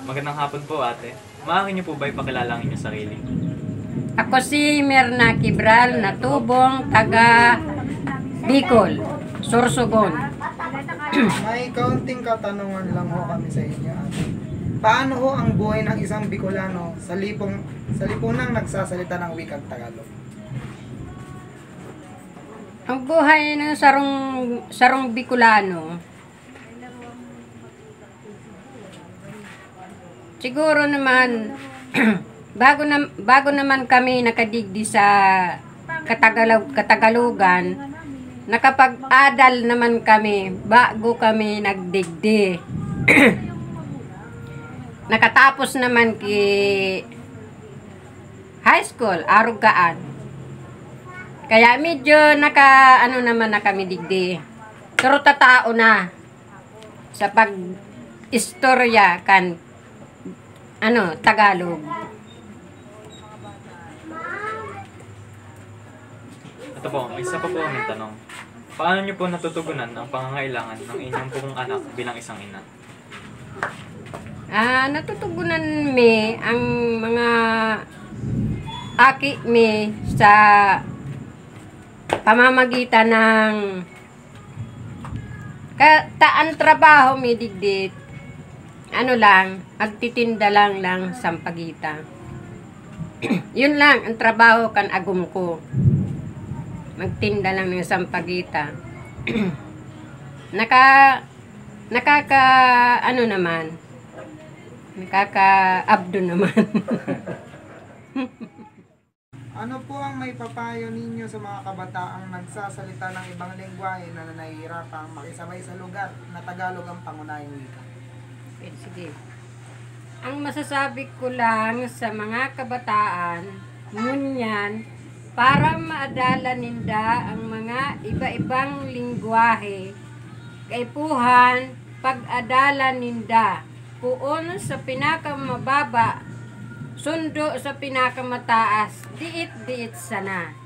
Magandang hapon po, ate. Maaari niyo po ba ipakilala ang inyong sarili? Ako si Mirna Kibral na tubong taga Bicol, Sorsogon. May kaunting katanungan lang ho kami sa inyo. Paano ho ang buhay ng isang Bicolano sa lipunang nagsasalita ng wikang Tagalog? Ang buhay ng sarong Bicolano, siguro naman bago naman kami nakadigdi sa Katagalugan, nakapag-adal naman kami bago kami nagdigdi. Nakatapos naman high school, Arugaan. Kaya medyo naman na kami digdi. Pero tatao na sa pag-istorya kan Tagalog. Ito po, may isa pa po aming tanong. Paano niyo po natutugunan ang pangangailangan ng inyong pong anak bilang isang ina? Natutugunan mi ang mga aki mi sa pamamagitan ng taan trabaho mi digdit. Agtitinda lang sampagita. Yun lang ang trabaho kan agum ko. Magtinda lang ng sampagita. Nakaka-abdo naman. Ano po ang may papayo ninyo sa mga kabataang nagsasalita ng ibang lengguwahe na nahihirapang makisabay sa lugar na Tagalog ang pangunahing wika? Sige. Ang masasabi ko lang sa mga kabataan, ngunyan, para maadala ninda ang mga iba-ibang lingwahe, kaipuhan, pag-adala ninda, puon sa pinakamababa, sundo sa pinakamataas, diit-diit sana.